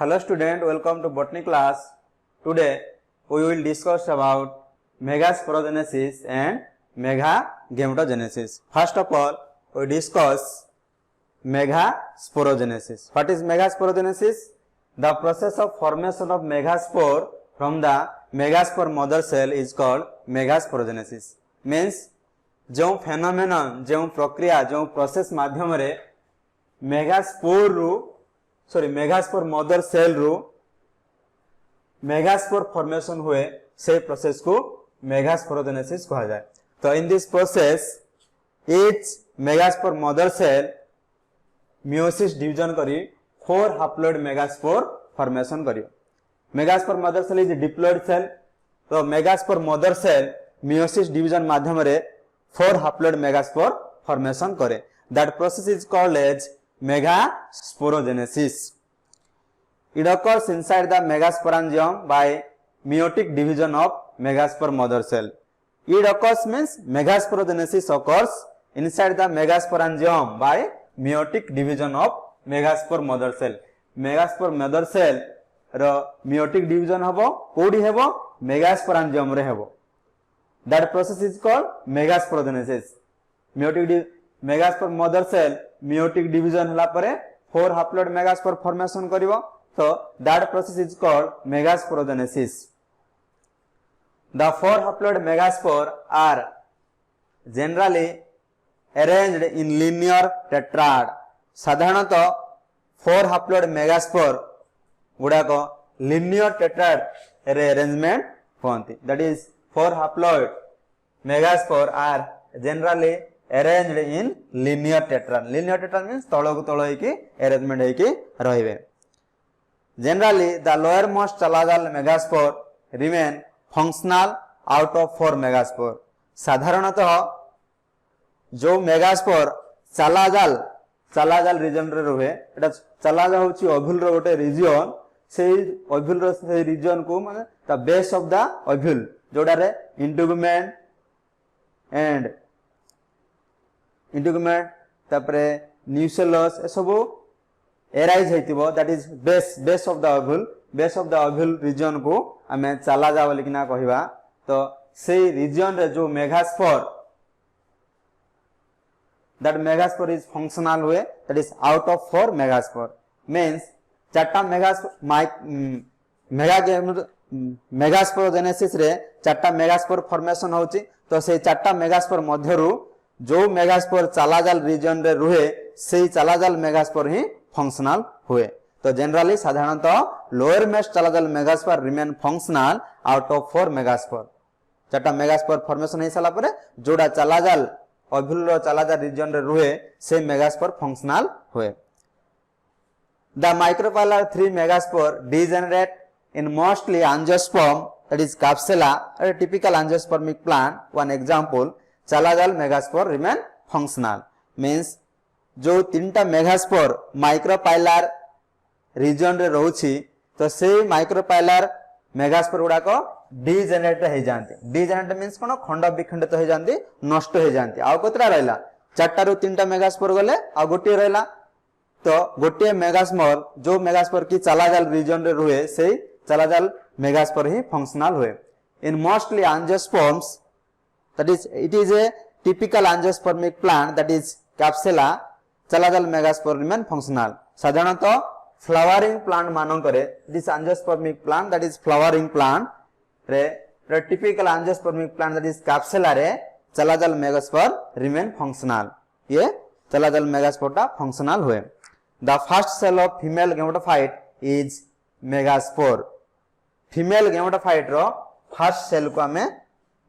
Hello student, welcome to botany class. Today we will discuss about megasporogenesis and megagametogenesis. First of all, we discuss megasporogenesis. What is megasporogenesis? The process of formation of megaspore from the megaspore mother cell is called megasporogenesis. Means जो phenomenon, जो प्रक्रिया, जो process माध्यम रे megaspore mother cell रु megaspore formation हुए से process को मेगास्पोरोजेनेसिस कहा जाए. तो in this process each megaspore mother cell meiosis division करी 4 हैप्लॉइड मेगास्पोर फॉर्मेशन करियो. Megaspore mother cell is diploid cell. तो megaspore mother cell meiosis division माध्यम रे 4 हैप्लॉइड मेगास्पोर फॉर्मेशन करे. That process is called as megasporogenesis. It occurs inside the megasporangium by meiotic division of megaspore mother cell. It occurs means megasporogenesis occurs inside the megasporangium by meiotic division of megaspore mother cell. Megaspore mother cell row meiotic division हबो कोडी हेबो megasporangium रे हेबो. That process is called megasporogenesis. Megaspore mother cell meiotic division हला परे 4 haploid megaspore formation करिवो. तो that process is called megasporogenesis. The 4 haploid megaspore are generally arranged in linear tetrad. साधारणतः 4 हैप्लॉइड मेगास्पोर गुडा को लिनियर टेट्राड रे arrangement होंती. That is 4 haploid megaspore are generally arranged in linear tetrad. Linear tetrad means तलो को तलो की arrangement है कि रहिबे. Generally the lowermost चलाजाल megaspore remain functional out of 4 megaspore. साधारणतः जो megaspore चलाजाल region रे रहे एटा चलाजा होची ओव्यूल रो गोटे region. से ओव्यूल रो से region को माने the base of the ovule जोडा रे integument and इंटीग्यूमेंट तापरे न्यूसेलस ए सब एराइज हेतिबो. That is base of the ovule region को हमें चला जा बोली किना कहिबा. तो से रीजन रे जो megaspore that megaspore is functional हुए. That is out of 4 megaspore. Means चारटा मेगास्पोरोजेनेसिस रे चारटा मेगास्पोर फॉर्मेशन होची. तो से चारटा मेगास्पोर मध्यरु जो मेगास्पोर चलाजाल रीजन रे रुहे से चलाजाल मेगास्पोर ही फंक्शनल हुए. तो जनरली साधारणतः lowermost chalazal megaspore remain functional out of 4 megaspore. चारटा मेगास्पोर फॉर्मेशन हे साला परे जोडा चलाजाल ओव्यूल रो चलाजाल रीजन रे रुहे से मेगास्पोर फंक्शनल हुए. The micropylar 3 megaspore degenerate in mostly angiosperm, that is capsula, a typical angiospermic plant. One example, chalazal megaspore remain functional. Means जो 3टा मेगास्पोर माइक्रोपाइलर रीजन रे रहउछि तो से माइक्रोपाइलर मेगास्पोर गुडा को डीजेनरेट हे जानते. डीजेनरेट मींस कोन खंड विखंडित हे जानती, नष्ट हे जानती. आ कतरा रहला 4टा रु 3टा मेगास्पोर गले आ गोटे रहला. तो गोटे मेगास्पोर जो मेगास्पोर की चलाजाल रीजन रे रुहे से चलाजाल मेगास्पोर ही फंक्शनल हुए. इन mostly angiosperms, that is it is a typical angiospermic plant, that is capsula, chalazal megaspore remain functional. साधारणतः फ्लावरिंग प्लांट मानन करे this angiospermic plant, that is flowering plant रे typical angiospermic plant, that is capsula रे चलाजाल megaspore remain functional. ये chalazal megaspore टा functional हुए. The first cell of female gametophyte is megaspore. Female gametophyte रो first cell को हमें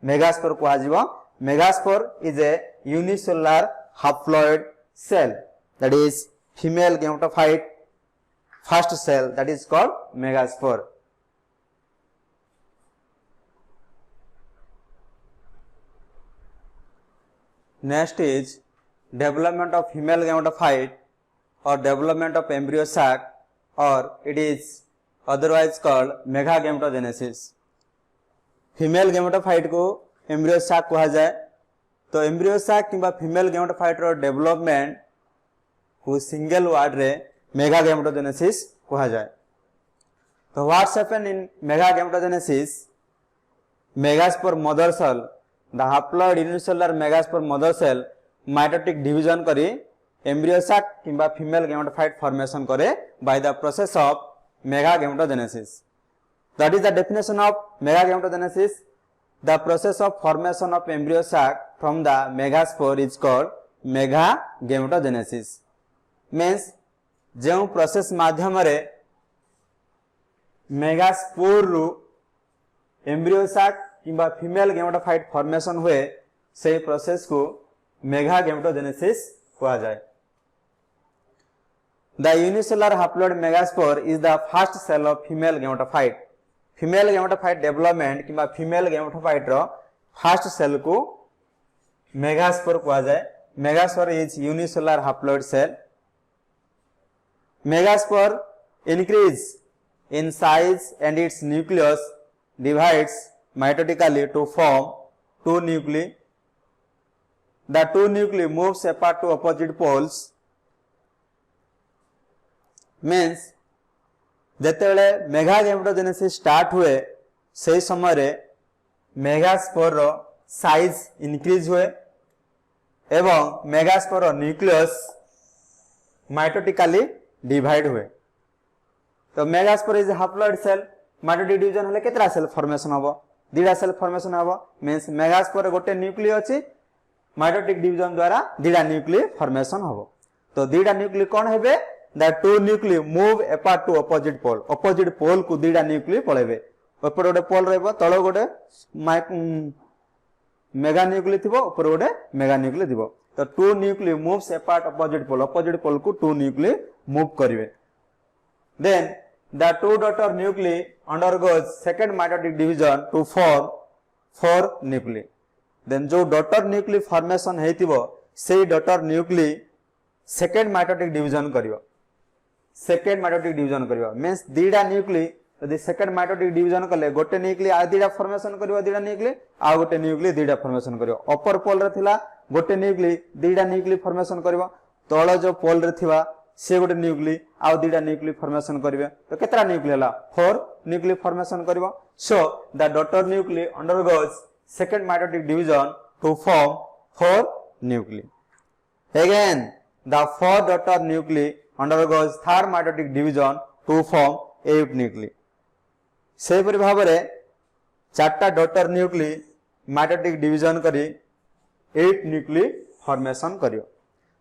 megaspore को आजीव. Megaspore is a unicellular haploid cell. That is female gametophyte first cell, that is called megaspore. Next is development of female gametophyte or development of embryo sac, or it is otherwise called megagametogenesis. Female gametophyte को embryo sac कहा जाए. तो embryo sac किंबा female gametophyte रो development को single word रे megagametogenesis कहा जाए. तो what's happen in mega gametogenesis megaspore mother cell the haploid unicellular megaspore mother cell mitotic division करी एम्ब्रियो sac किंबा फीमेल गैमेटोफाइट फॉर्मेशन करे by the process of mega gametogenesis that is the definition of mega gametogenesis the process of formation of embryo sac from the megaspore is called mega gametogenesis means जो process माध्यम रे megaspore रु embryo sac किंबा female gametophyte formation हुए से process को mega gametogenesis कहा जाए। The unicellular haploid megaspore is the first cell of female gametophyte female gametophyte development किंबा फीमेल गैमेटोफाइट रो फर्स्ट सेल को मेगास्पोर कहा जाए। Megaspore is unicellular haploid cell. Megaspore increase in size and its nucleus divides mitotically to form two nuclei. The two nuclei moves apart to opposite poles means जेतेबेले mega gametogenesis start हुए से समय रे megaspore रो size increase हुए एवं megaspore रो nucleus mitotically divide हुए। तो megaspore is haploid cell mitotic division हले केतरा सेल फॉर्मेशन हबो दीडा सेल फॉर्मेशन हबो मींस मेगास्पोर गोटे न्यूक्ली अछि माइटोटिक डिवीजन द्वारा दीडा न्यूक्ली फॉर्मेशन हबो। तो दीडा न्यूक्ली कोन हेबे the two nuclei move apart to opposite pole को दीडा न्यूक्ली पळेबे ऊपर गोटे पोल रहबो तळ गोटे मेगा न्यूक्ली थिबो ऊपर गोटे मेगा न्यूक्ली थिबो। तो two nuclei moves apart opposite pole को टू न्यूक्ली मूव करिवे। Then the two daughter nuclei undergoes second mitotic division to form four nuclei. Then जो daughter nuclei formation हेतिबो से daughter nuclei second mitotic division करिवो second mitotic division करिवो means दीडा nuclei यदि second mitotic division कले गोटे nuclei आ दीडा formation करिवो दीडा nuclei आ गोटे nuclei दीडा formation करिवो upper pole रे थिला गोटे nuclei दीडा nuclei formation करिवो तळ जो pole रे थिबा से गोटे न्यूक्ली आउ दीडा न्यूक्ली फॉर्मेशन करिवे। तो केतरा न्यूक्ली हला 4 न्यूक्ली फॉर्मेशन करिवो। So the daughter nuclei undergoes second mitotic division to form 4 nuclei. Again the 4 daughter nuclei undergoes third mitotic division to form 8 nuclei. से परि भाव रे चारटा डॉटर न्यूक्ली माइटोटिक डिवीजन करी 8 न्यूक्ली फॉर्मेशन करियो।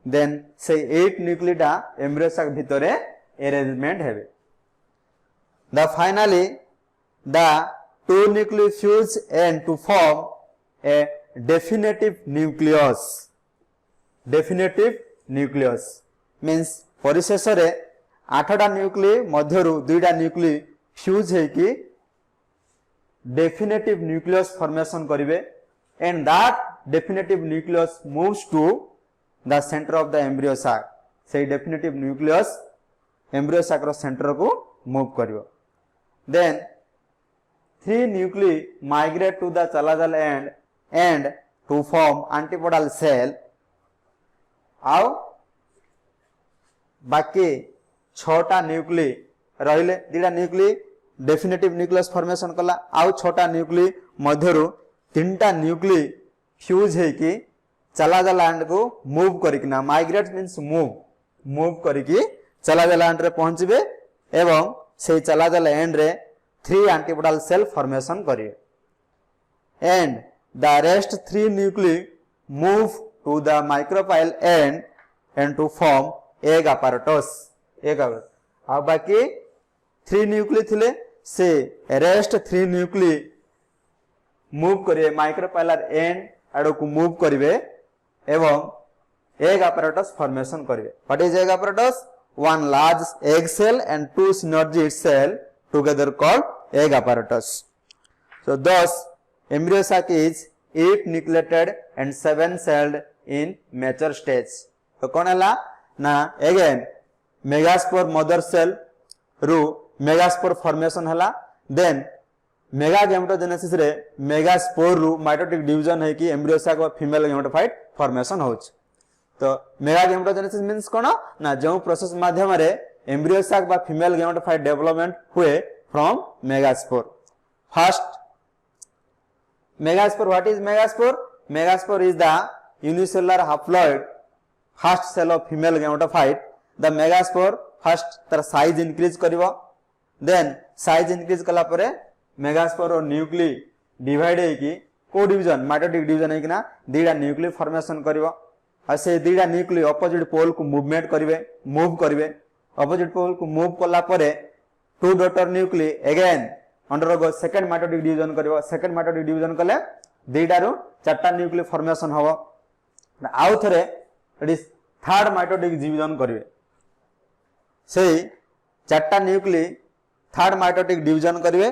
Then से 8 न्यूक्लिटा एम्ब्रियो sac भितरे अरेंजमेंट हेबे। The finally the two nuclei fuse and to form a definitive nucleus means परिशेष रे 8टा न्यूक्ली मध्यरु 2टा न्यूक्ली फ्यूज हे कि डेफिनेटिव न्यूक्लियस फॉर्मेशन करिवे and that definitive nucleus moves to the center of the embryo sac से definitive nucleus embryo sac रो center को move करियो। then 3 nuclei migrate to the chalazal end to form antipodal cell आउ बाकी 6टा nuclei रहिले दीडा nuclei definitive nucleus formation कला आउ 6टा न्यूक्ली मध्यरु 3टा न्यूक्ली फ्यूज हे कि चलाजा लैंड को मूव करिकिना माइग्रेट मींस मूव करिकि चलाजा लैंड रे पहुंचबे एवं से चलाजा लैंड रे 3 एंटीपोडल सेल फॉर्मेशन करिवे and the rest 3 nuclei move to the micropyle and to form egg apparatus आ बाकी 3 न्यूक्ली थिले से रेस्ट 3 न्यूक्ली मूव करिवे माइक्रोपाइलर एंड आडो को मूव करिवे एवं एग apparatus formation करिवे। What is egg apparatus? One large egg cell and 2 synergid cell together called egg apparatus. So thus embryo sac is 8 nucleated and 7 celled in mature stage. तो कौन हला ना again megaspore mother cell रू megaspore formation हला then mega gametogenesis रे megaspore रु mitotic division है कि एम्ब्रियो sac व फीमेल गैमेटोफाइट फॉर्मेशन होछ। तो मेगा गैमेटोजेनेसिस मींस कोन ना जो प्रोसेस माध्यम रे एम्ब्रियो sac व फीमेल गैमेटोफाइट डेवलपमेंट हुए from megaspore. First, megaspore. What is megaspore? Megaspore is the unicellular haploid first cell of female gametophyte. The megaspore first तर size increase करिवो, then size increase कला परे megaspore और nuclei divide हेकी को division mitotic division हेकी ना दीटा nuclei formation करिवो और से दीटा nuclei opposite pole को movement करिवे move करिवे opposite pole को move कला परे two daughter nuclei again undergo second mitotic division करिवो second mitotic division कले दीटा रो चारटा nuclei formation हवो आउ थरे it is third mitotic division करिवे से चारटा न्यूक्लिय थर्ड माइटोटिक डिवीजन करिवे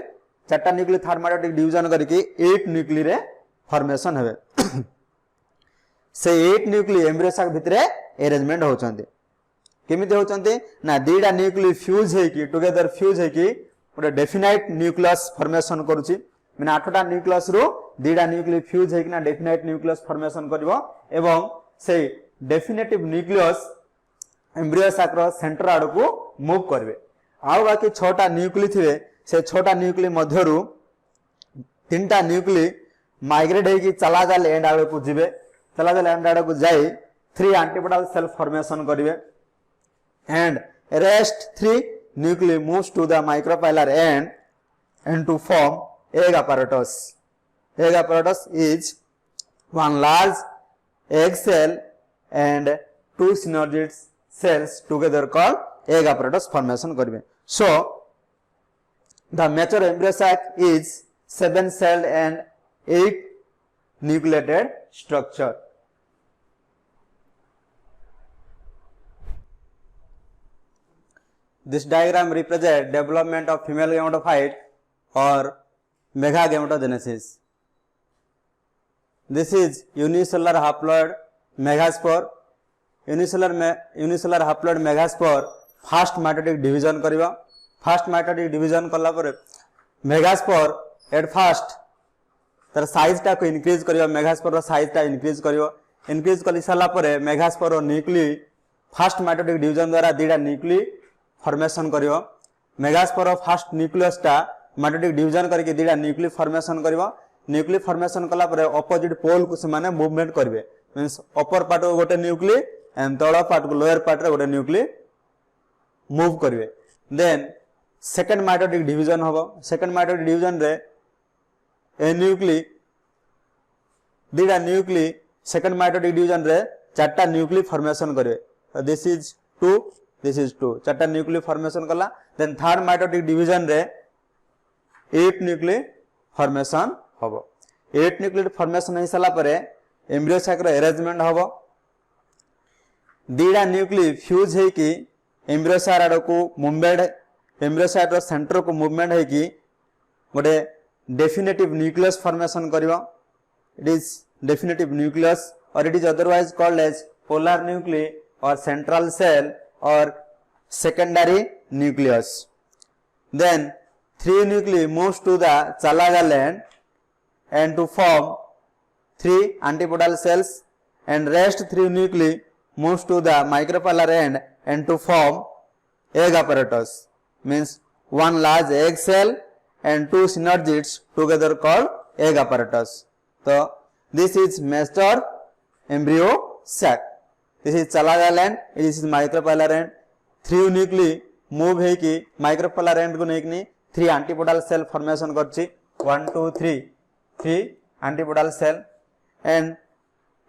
चारटा न्यूक्लिय थर्ड माइटोटिक डिवीजन करके 8 न्यूक्लिय रे फॉर्मेशन हेबे से 8 न्यूक्लिय एम्ब्रियो साक भितरे अरेंजमेंट होचंती केमिते होचंती ना दीडा न्यूक्लिय फ्यूज हेकी टुगेदर फ्यूज हेकी ओटे डेफिनाइट न्यूक्लियस फॉर्मेशन करूची माने 8टा न्यूक्लियस रो दीडा न्यूक्लिय फ्यूज हेकी ना डेफिनाइट न्यूक्लियस फॉर्मेशन करबो एवं से डेफिनेटिव न्यूक्लियस एम्ब्रियो साक रो सेंटर आड़ को मूव करबे आउ बाकी 6टा न्यूक्लिय थिबे से 6टा न्यूक्लिय मध्यरु 3टा न्यूक्लिय माइग्रेट हेकी चलाजाल एंड आड़ को जिबे चलाजाल एंड आड़ को जाई 3 एंटीपोडल सेल फॉर्मेशन करबे and rest 3 nuclei moves to the micropylar end to form egg apparatus. Egg apparatus is one large egg cell and 2 synergid cells together called egg apparatus formation करिवे. So the mature embryo sac is 7 celled and 8 nucleated structure. This diagram represents development of female gametophyte or megagametogenesis. This is unicellular haploid megaspore. Unicellular haploid megaspore first mitotic division करिवा first mitotic division कला परे megaspore at first तर size टा को increase करिवा megaspore रो size टा increase करिवो increase कली साला परे megaspore रो nuclei first mitotic division द्वारा दीडा nuclei formation करिवो megaspore row first nucleus टा mitotic division करके दीडा न्यूक्लिय फॉर्मेशन करिवो न्यूक्लिय फॉर्मेशन कला परे ऑपोजिट पोल को से माने मूवमेंट करिवे मींस अपर पार्ट को गोटे न्यूक्लिय एंड तळ पार्ट को लोअर पार्ट रे गोटे न्यूक्लिय मूव करिवे देन सेकंड माइटोटिक डिवीजन होबो सेकंड माइटोटिक डिवीजन रे ए न्यूक्लिय दीडा न्यूक्लिय सेकंड माइटोटिक डिवीजन रे चारटा न्यूक्लिय फॉर्मेशन करिवे दिस इज 2 चारटा न्यूक्लिय फॉर्मेशन कला देन थर्ड माइटोटिक डिवीजन रे 8 न्यूक्लिय फॉर्मेशन होबो 8 न्यूक्लिय फॉर्मेशन हे सला परे एम्ब्रियो साक रो अरेंजमेंट होबो दीडा न्यूक्लिय फ्यूज है कि एम्ब्रियो साक आड़ को मूवमेंट एम्ब्रियो साक रो सेंटर को मूवमेंट है कि गोटे डेफिनेटिव न्यूक्लियस फॉर्मेशन करिवो इट इज डेफिनेटिव न्यूक्लियस और it is otherwise called as polar nuclei और सेंट्रल सेल और secondary nucleus then 3 nuclei moves to the chalagal end and to form 3 antipodal cells and rest 3 nuclei moves to the micropylar end and to form egg apparatus means one large egg cell and 2 synergids together called egg apparatus. So this is master embryo sac. This is chalagal end, this is micropylar end. 3 nuclei move है कि micropylar end को नहीं कि 3 antipodal cell formation करछि 1 2 3 antipodal cell and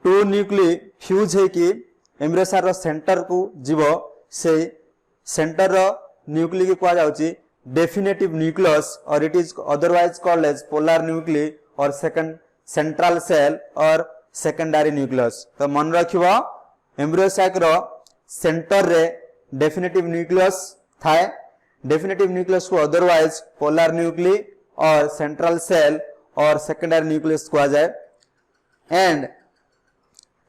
2 nuclei fuse है कि embryo sac रो centre को जीवो से सेंटर रो न्यूक्लिय की कहा जाउछि डेफिनेटिव न्यूक्लियस और it is otherwise called as polar nuclei और सेकंड सेंट्रल सेल और सेकेंडरी न्यूक्लियस. तो मन रखिबो एम्ब्रियो साक रो सेंटर रे डेफिनेटिव न्यूक्लियस थाए डेफिनेटिव न्यूक्लियस को अदरवाइज पोलर न्यूक्लिय और सेंट्रल सेल और सेकेंडरी न्यूक्लियस कहा जाए and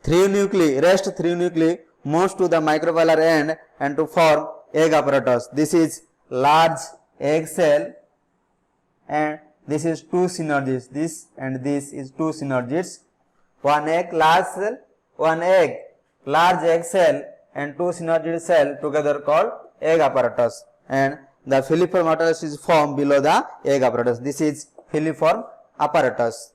3 nuclei rest 3 nuclei moves to the micropylar end and to form egg apparatus. This is large egg cell and this is 2 synergids, this and this is 2 synergids, one egg large cell, one egg large egg cell and 2 synergid cell together called egg apparatus and the filiform apparatus is formed below the egg apparatus. This is filiform apparatus.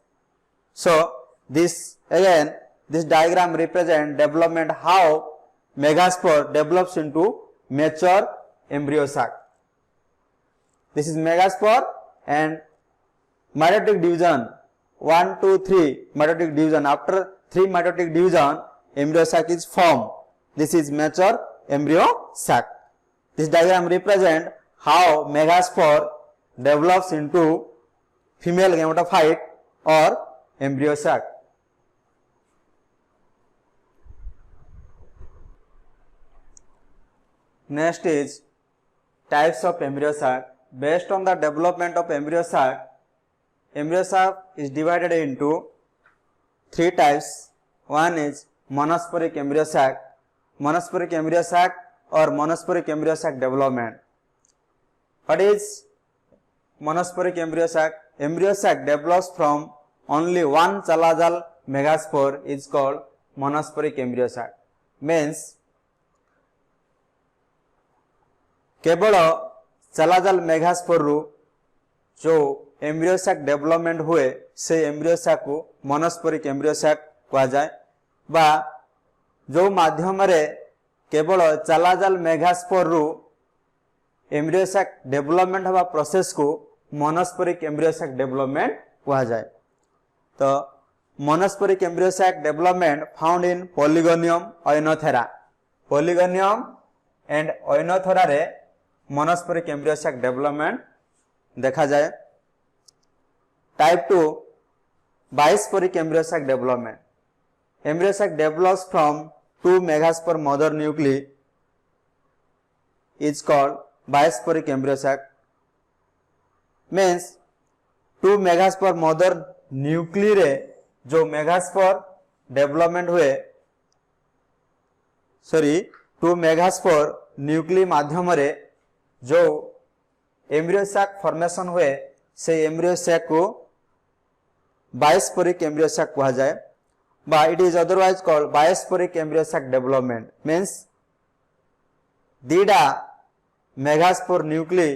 So this again, this diagram represent development how megaspore develops into mature embryo sac. This is megaspore and mitotic division 1, 2, 3 mitotic division. After 3 mitotic division, embryo sac is formed. This is mature embryo sac. This diagram represent how megaspore develops into female gametophyte or embryo sac. Next is types of embryo sac. Based on the development of embryo sac is divided into 3 types. One is monosporic embryo sac. Monosporic embryo sac or monosporic embryo sac development. What is monosporic embryo sac? Embryo sac develops from only one chalazal megaspore is called monosporic embryo sac. Means केवल chalazal megaspore रु जो embryo sac development हुए से embryo sac को monosporic embryo sac कहा जाए बा जो माध्यम रे केवल चलाजाल मेगास्पोर रु एम्ब्रियो सैक डेवलपमेंट हवा प्रोसेस को मोनोस्पोरिक एम्ब्रियो सैक डेवलपमेंट कहा जाए. तो monosporic embryo sac development found in Polygonum Oenothera. Polygonum and Oenothera रे मोनोस्पोरिक एम्ब्रियो सैक डेवलपमेंट देखा जाए. Type 2 bisporic embryo sac development. Embryo sac develops from 2 megaspore mother nuclei is called bisporic embryo sac. Means 2 megaspore mother nuclei रे जो megaspore development हुए 2 megaspore nuclei माध्यम रे जो embryo sac formation हुए से एम्ब्रियो सैक को बाइस्पोरिक एम्ब्रियो सैक कहा जाए बा it is otherwise called bisporic embryo sac development. Means दीडा मेगास्पोर न्यूक्ली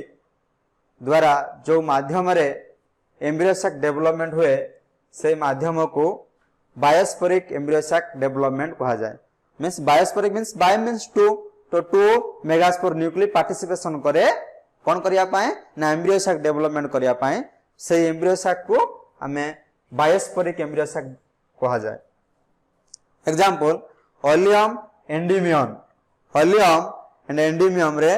द्वारा जो माध्यम रे एम्ब्रियो सैक डेवलपमेंट हुए से माध्यम को बायोस्पोरिक एम्ब्रियो सैक डेवलपमेंट कहा जाए. मीन्स बायोस्पोरिक मीन्स बायो मीन्स 2 तो 2 मेगास्पोर न्यूक्ली पार्टिसिपेशन करे कौन करिया पाए ना एम्ब्रियो सैक डेवलपमेंट करिया पाए से एम्ब्रियो सैक को हमें बायोस्पोरिक एम्ब्रियो सैक कहा जाए. Example Allium Endymion. Allium and Endymion रे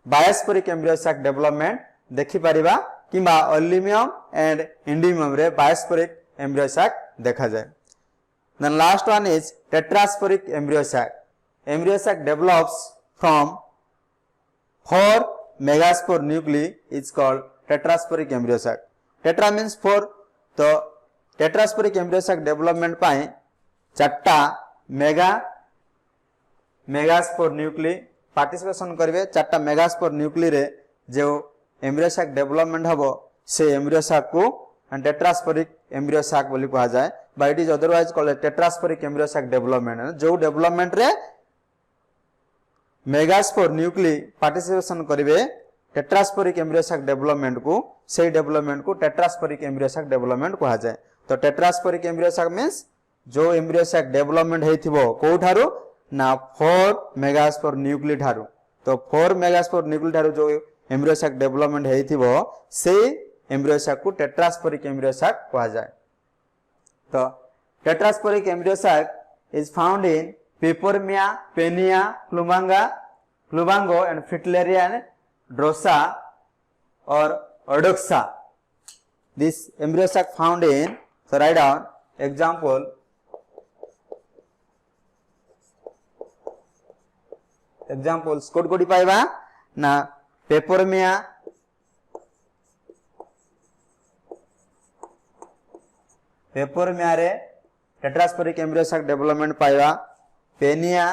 बायोस्पोरिक एम्ब्रियो सैक डेवलपमेंट देखि परिबा किबा ओलियम एंड एंडीमियम रे बायोस्पोरिक एम्ब्रियो सैक देखा जाए. Then last one is tetrasporic embryo sac. Embryo sac develops from 4 megaspore nuclei is called tetrasporic embryo sac. Tetra means 4. तो tetrasporic embryo sac development पाए 4टा megaspore nuclei participation करिवे. 4टा megaspore nuclei रे जो embryo sac development हबो से embryo sac को tetrasporic embryo sac बोली कहा जाए. But it is otherwise called tetrasporic embryo sac development. जो डेवलपमेंट रे मेगास्पोर न्यूक्ली पार्टिसिपेशन करिवे टेट्रास्पोरिक एम्ब्रियो सैक डेवलपमेंट को से डेवलपमेंट को टेट्रास्पोरिक एम्ब्रियो सैक डेवलपमेंट कहा जाए. तो टेट्रास्पोरिक एम्ब्रियो सैक मींस जो एम्ब्रियो सैक डेवलपमेंट हेथिबो को ठारो ना 4 मेगास्पोर न्यूक्ली ठारो. तो 4 मेगास्पोर न्यूक्ली ठारो जो एम्ब्रियो सैक डेवलपमेंट हेथिबो से एम्ब्रियो सैक को टेट्रास्पोरिक एम्ब्रियो सैक कहा जाए. तो tetrasporic embryo sac is found in Peperomia, Penia, Plubango and Fritillaria and Drosa or Odoxa. This embryo sac found in, so write down example. Examples code कोडी पाइबा ना Peperomia, पेपरमिया रे tetrasporic embryo sac development पाइबा. पेनिया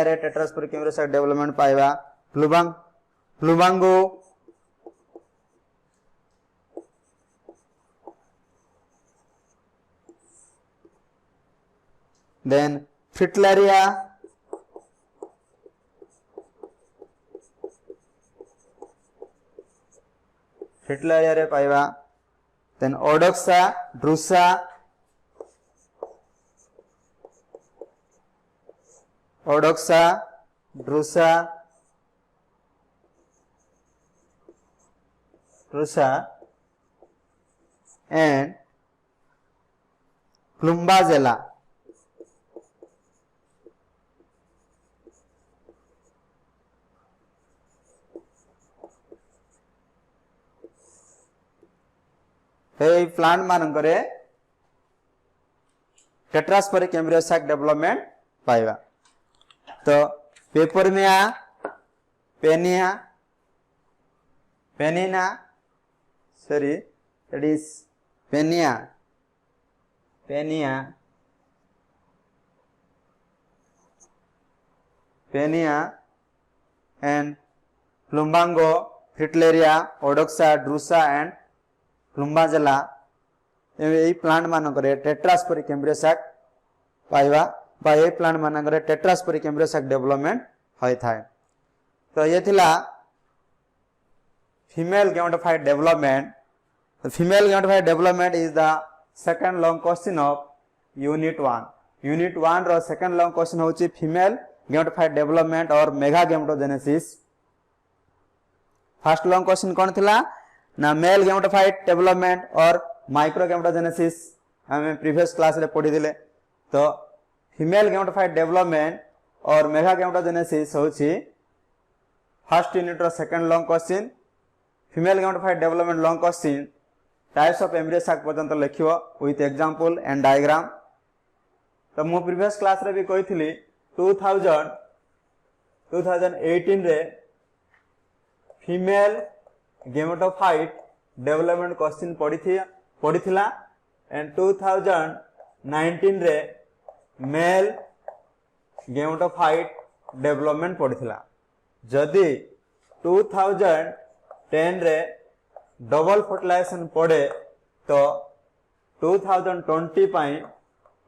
रे tetrasporic embryo sac development पाइबा. प्लुबांगो then फ्रिटिllaria Fritillaria रे पाइबा then Adoxa Drusa Adoxa Drusa Drusa and Plumbagella plant मानकरे टेट्रास्पोरिक एम्ब्रियो सैक डेवलपमेंट पाइबा तो Peperomia Penaea Penaea sorry that is Penaea Penaea Penaea and Plumbago Fritillaria Adoxa Drusa and Plumbagella यही plant मानकरे tetrasporic embryo sac पाइबा बा ये plant मानकरे tetrasporic embryo sac development होय थाए तो ये थिला female gametophyte development female gametophyte development is the second long question of unit 1 row second long question होची फीमेल गेमेटोफाइट डेवलपमेंट और mega gametogenesis first long question कौन थिला ना मेल गेमेटोफाइट डेवलपमेंट और माइक्रो गेमेटोजेनेसिस हमें प्रीवियस क्लास रे पढ़ी दिले तो फीमेल गेमेटोफाइट डेवलपमेंट और मेगा गेमेटोजेनेसिस होची फर्स्ट यूनिट रो second long question female gametophyte development long question types of embryo sac पर्यंत लिखियो विथ एग्जांपल एंड डायग्राम तो मु प्रीवियस क्लास रे भी कहिथिली 2018 रे फीमेल गेमेटोफाइट डेवलपमेंट क्वेश्चन पढ़ी एंड 2019 रे मेल गेमेटोफाइट डेवलपमेंट पढ़ी जदि 2010 रे डबल फर्टिलाइजेशन पढ़े तो 2020 पाई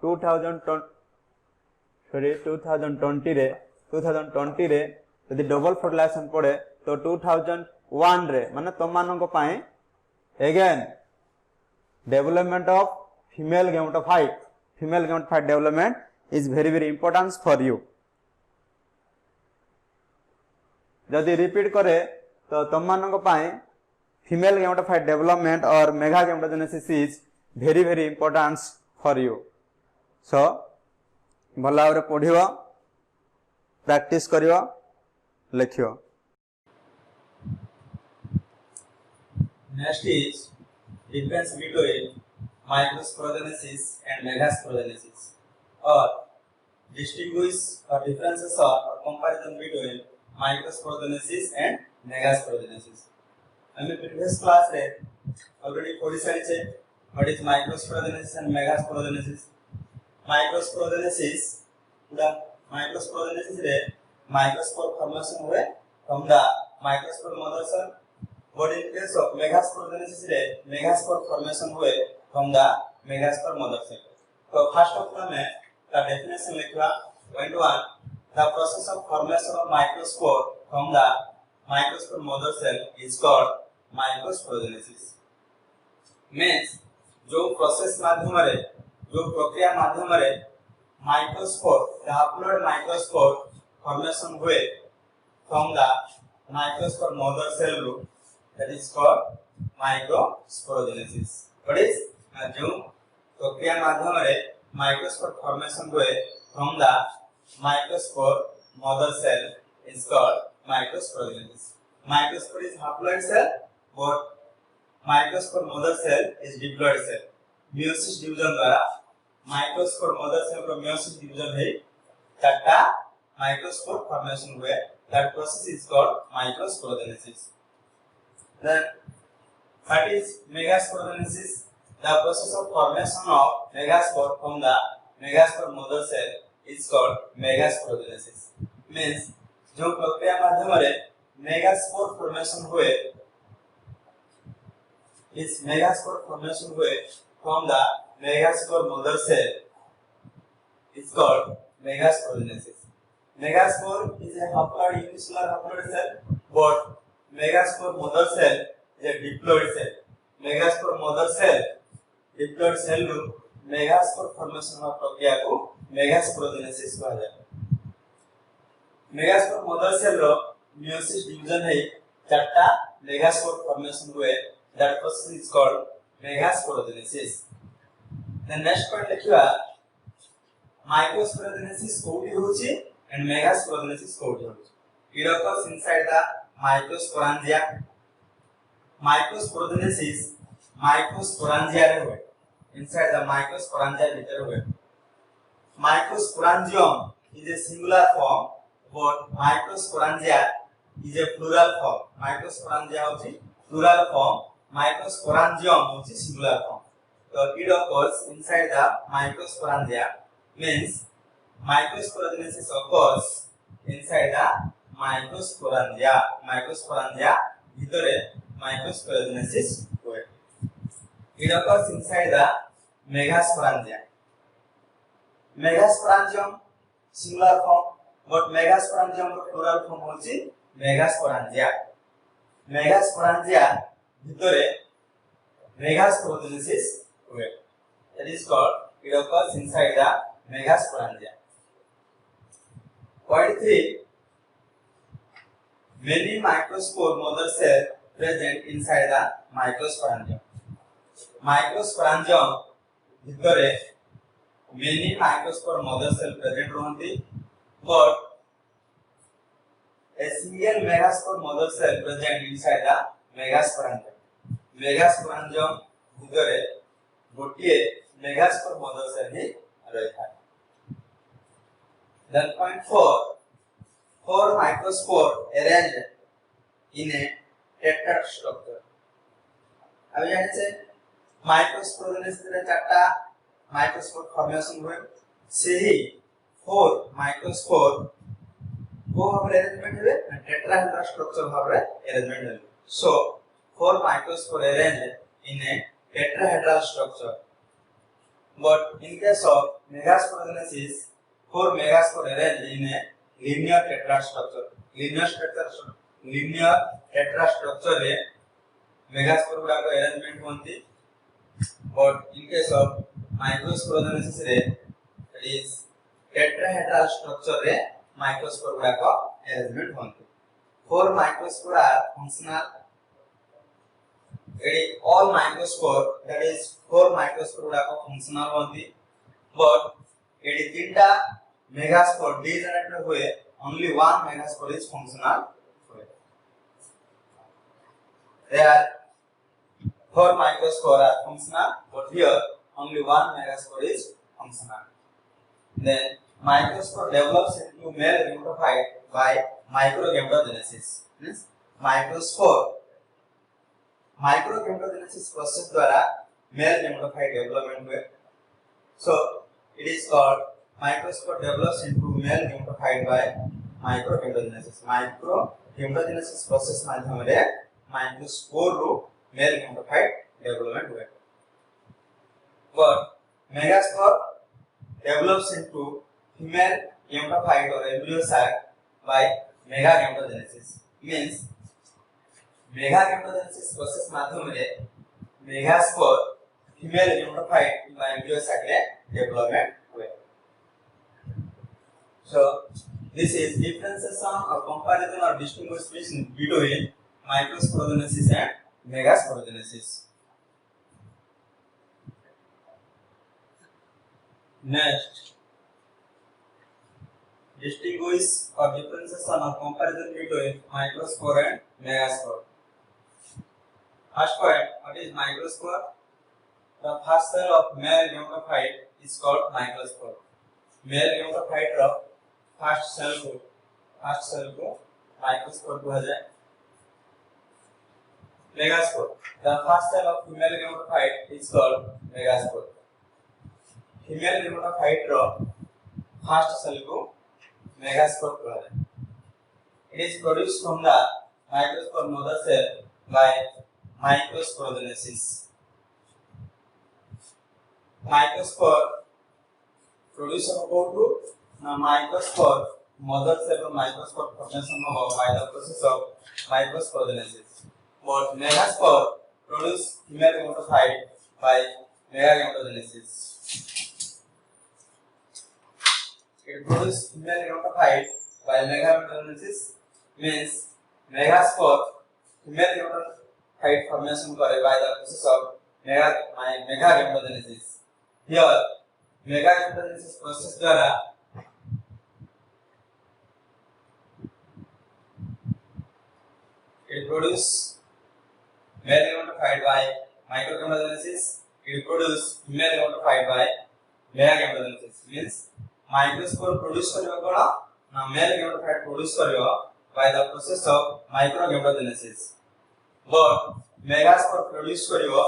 2020 रे यदि डबल फर्टिलाइजेशन पढ़े तो 2001 रे माने तुम मानक पाई again development of female gametophyte development is very very important for you जदि रिपीट करे तो तुम मानक पाई फीमेल गेमेटोफाइट डेवलपमेंट और mega gametogenesis is very very important for you so भला भाव पढ़ियो प्रैक्टिस करियो लिखियो Next is difference between microsporogenesis and megasporogenesis, or distinguish or differentiation or comparison between microsporogenesis and megasporogenesis. हमें previous class रे already पढ़ी सारी छे what is microsporogenesis and megasporogenesis. Microsporogenesis रे microspore formation हुए from the microspore mother cell. But in case of megasporogenesis रे megaspore formation हुए from the megaspore mother cell. तो first of all में the definition लिखवा point 1 the process of formation of microspore from the microspore mother cell is called microsporogenesis. Means जो process माध्यम रे जो प्रक्रिया माध्यम रे microspore the haploid microspore formation हुए from the microspore mother cell root that is called microsporogenesis. What is जो प्रक्रिया माध्यम रे microspore formation हुए from the microspore mother cell is called microsporogenesis. Microspore is haploid cell, but microspore mother cell is diploid cell. Meiosis division द्वारा microspore mother cell को meiosis division है चारटा microspore formation हुए. That process is called microsporogenesis. Then what is megasporogenesis? The process of formation of megaspore from the megaspore mother cell is called megasporogenesis. Means जो प्रक्रिया माध्यम रे megaspore formation हुए इस megaspore formation हुए from the megaspore mother cell is called megasporogenesis. Megaspore is a haploid unicellular haploid cell, but megaspore mother cell is a diploid cell. Megaspore mother cell, diploid cell ରୁ megaspore formation of प्रक्रिया को megasporogenesis कहा जाए. Megaspore mother cell row meiosis division है चारटा megaspore formation हुए. that process is called megasporogenesis. then next point लिखिवा microsporogenesis कोठी होची and megasporogenesis कोठी होची. it occurs inside the microsporangia. microsporogenesis microsporangia रे हुए. inside the microsporangia भीतर हुए. microsporangium is a singular form but microsporangia is a plural form. microsporangia होची plural form, microsporangium होची singular form. so it occurs inside the microsporangia means microsporogenesis occurs inside the microsporangia. microsporangia ভিতরে microsporogenesis হয়. it occurs inside the megasporangia. megasporangium singular form but megasporangium row plural form होची megasporangia. megasporangia ভিতরে megasporogenesis হয়. that is called it occurs inside the megasporangia. point 3 many microspore mother cell present inside the microsporangium. microsporangium ভিতরে many microspore mother cell present रहती but a single megaspore mother cell present inside the megasporangium. megasporangium ভিতরে গোটিয়ে megaspore mother cell হি রয়েছে. then point 4 four microspore arranged in a tetrad structure. अब जाने से microsporogenesis रे चारटा microspore formation हुए. से ही four microspore को भाबरे arrangement हुए tetrahedral structure भाबरे arrangement हुए. so four microspore arranged in a tetrahedral structure. but in case of megasporogenesis four megaspore arranged in a linear tetrad structure. linear tetrad structure रे megaspore गुडा को arrangement होती. but in case of microsporogenesis रे that is tetrahedral structure रे microspore गुडा को arrangement होती. four microspore are functional. all microspore that is four microspore गुडा को functional होती. but AD तीनटा megaspore degenerate हुए only one megaspore is functional हुए. there are four microspore are functional but here only one megaspore is functional. then microspore develops into male gametophyte by microgametogenesis. means microgametogenesis process द्वारा male gametophyte development हुए. so it is called microspore develops into male gametophyte by microgametogenesis. microgametogenesis process माध्यम रे microspore रो male gametophyte development हुए. but megaspore develops into female gametophyte or embryo sac by megagametogenesis. means megagametogenesis process माध्यम रे megaspore female gametophyte by embryo sac रे development हुए. so this is differentiation or comparison or distinguishing between microsporogenesis and megasporogenesis. next distinguish or differentiation or comparison between microspore and megaspore. first point, what is microspore? the first cell of male gametophyte is called microspore. male gametophyte row first cell को microspore कहा जाए. megaspore, the first cell of female gametophyte is called megaspore. female gametophyte row first cell को megaspore कहा जाए. it is produced from the microspore mother cell by microsporogenesis. microspore production about to na microspore mother cell or microspore formation of by the process of microsporogenesis. but megaspore produce female gametophyte by megagametogenesis. It produce female gametophyte by megagametogenesis means megaspore female gametophyte formation करे by the process of megagametogenesis. Here megagametogenesis process द्वारा it produce male gametophyte by microgametogenesis. It produce female gametophyte by megagametogenesis. Means microspore produce करियो कोन ना male gametophyte produce करियो by the process of microgametogenesis. But megaspore produce करियो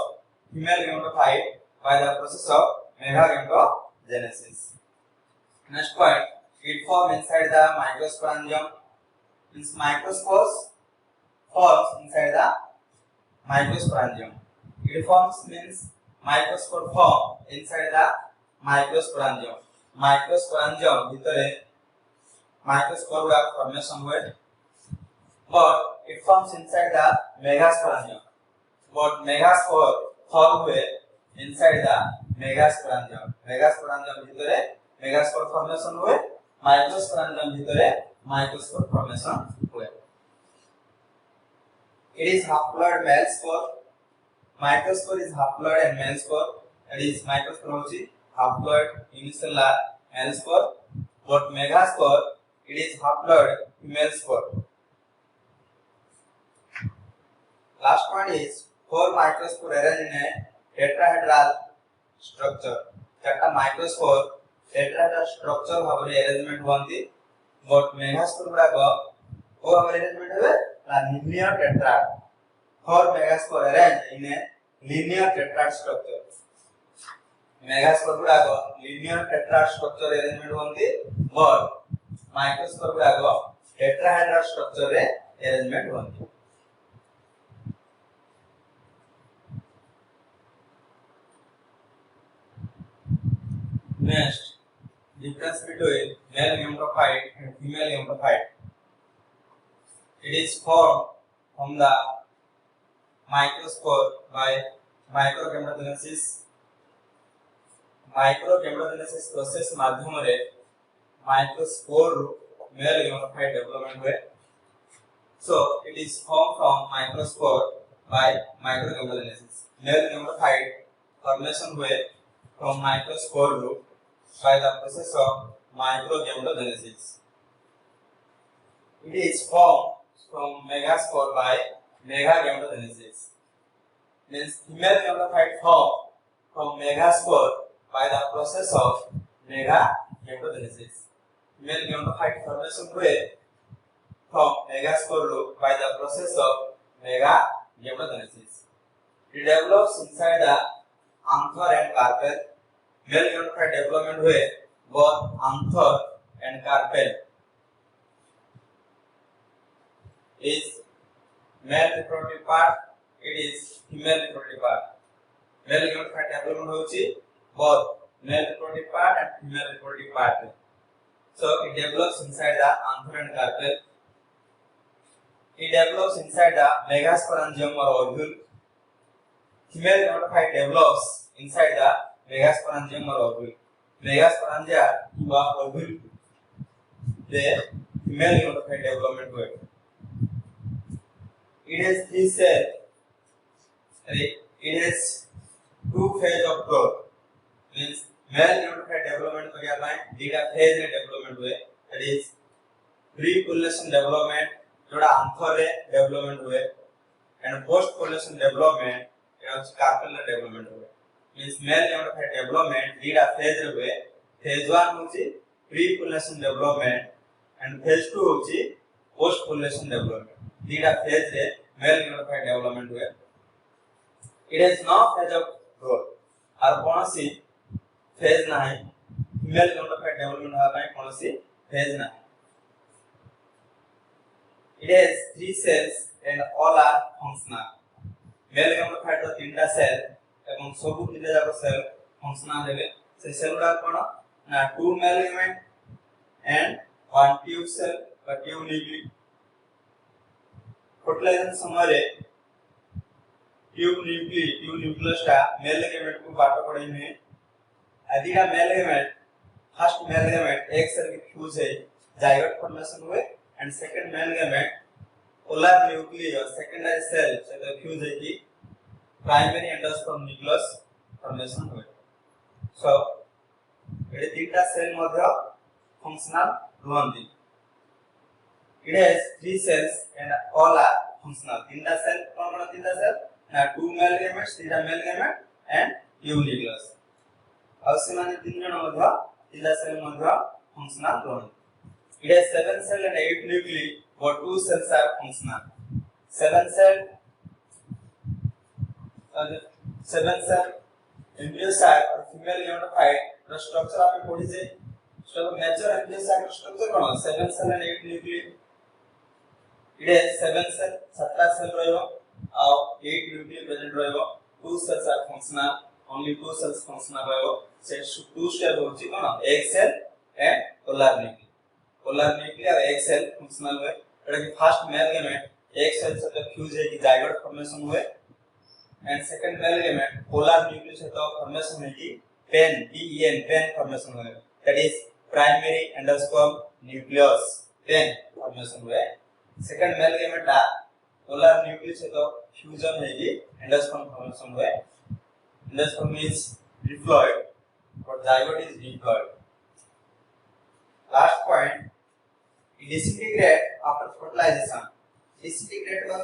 female gametophyte by the process of megagametogenesis. Next point, it form inside the microsporangium. Means microspores forms inside the microsporangium. It forms means microspore form inside the microsporangium. Microsporangium भितरे microspore का formation हुए, but it forms inside the megasporangium. But megaspore form हुए inside the megasporangium. Megasporangium भितरे megaspore formation हुए, microsporangium भितरे microspore formation हुए. It is haploid male spore. Microspore is haploid and male spore. That is microspore hochi haploid unicellular male spore. But megaspore it is haploid female spore. Last one is 4 microspore arranged in a tetrahedral structure. चारटा microspore tetrahedral structure भाବରେ arrangement हुअन्ति. But megaspore गुडाक O भाବରେ arrangement हेबे linear tetrad. 4 megaspore arranged in a linear tetrad structure. Megaspore गुडाक linear tetrad structure arrangement हुअन्ति, but microspore गुडाक tetrahedral structure रे arrangement हुअन्ति. Next, difference between male gametophyte and female gametophyte. It is formed from the microspore by microgametogenesis. Microgametogenesis process माध्यमरे microspore male gametophyte development हुए. So it is formed from microspore by microgametogenesis. Male gametophyte formation हुए from microspore root by the process of microgametogenesis. It is formed from megaspore by megagametogenesis. Means female gametophyte formed from megaspore by the process of megagametogenesis. Female gametophyte formation हुए from megaspore root by the process of megagametogenesis. It develops inside the anther and carpel. Male gametophyte development हुए both anther and carpel. Is male reproductive part, it is female reproductive part. Male gametophyte development होची both male reproductive part and female reproductive part. So it develops inside the anther and carpel. It develops inside the megasporangium or ovule. Female gametophyte develops inside the megasporangium or ovule. Megasporangia or ovule, the female gametophyte development हुए. It has 3 cells. It has 2 phase of growth. Means male gametophyte development करिया पाए दीटा phase रे development हुए. That is pre-pollination development जोड़ा anther रे development हुए and post-pollination development यानी carpel रे development हुए. Means male gametophyte development दीटा phase रे हुए. Phase 1 होची pre-pollination development and phase 2 होची post-pollination development. दीटा phase रे male gametophyte development हुए. It has no phase of growth. और कौनसी phase नहीं. Female gametophyte development हुआ पाए कौनसी phase नहीं. It has 3 cells and all are functional. Male gametophyte row 3टा cell एवं सब 3टा जाक cell functional हेबे. से cell गुडा कोन ना 2 male element and 1 tube cell বা tube nuclei. Fertilization समय रे ट्यूब न्यूक्लियस टा मेल गैमेट को बाटो पड़े में आदिका male gamete first male gamete एक सेल के फ्यूज है जाइगोट फॉर्मेशन हुए and second male gamete polar nucleus secondary cell से द फ्यूज है की प्राइमरी एंडोस्पर्म न्यूक्लियस फॉर्मेशन हुए सो एडे तीनटा सेल मध्य फंक्शनल रुहंती it has three cells and all are functional तीनटा सेल कौन तीनटा सेल ना टू मेल गैमेट्स तीनटा male gamete and tube nucleus और ସେମାନେ तीन जन मध्य तीनटा सेल मध्य फंक्शनल रुहंती it has seven cell and eight nuclei but two cells are functional seven cell embryo sac और female gametophyte the structure आपने पढ़ी से structure nature embryo sac structure कौन seven cell and eight nuclei it has seven cell 17 cell ରହିବ ଆଉ 8 nuclei present ରହିବ two cells are functional only two cells functional ରହିବ से two step होची कोन egg cell and polar nuclei और egg cell functional हुए एटा कि first male gamete egg cell से फ्यूज है कि जाइगोट फॉर्मेशन हुए and second male gamete polar nucleus से तो फॉर्मेशन है कि पेन फॉर्मेशन हुए that is primary endosperm nucleus PEN formation हुए सेकंड मेल गैमेट टा पोलर न्यूक्लियस से तो फ्यूजन है कि एंडोस्पर्म फॉर्मेशन हुए एंडोस्पर्म इज डिप्लॉयड और zygote is diploid last point disintegrate after fertilization disintegrate का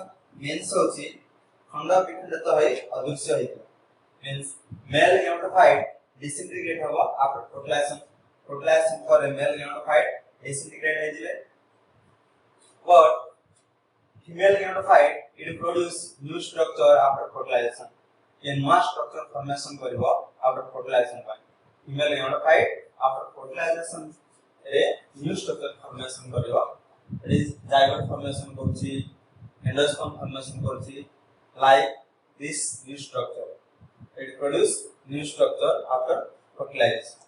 means होची खंड विखंडित होई अदृश्य होई means male gametophyte disintegrate होगा after fertilization for a male gametophyte disintegrate है जिले but female gametophyte it produce new structure after fertilization ये नया structure formation करिवो after fertilization पर female gametophyte after fertilization रे new structure formation करिवो it is zygote formation करछि endosperm formation करछि like this new structure it produce new structure after fertilization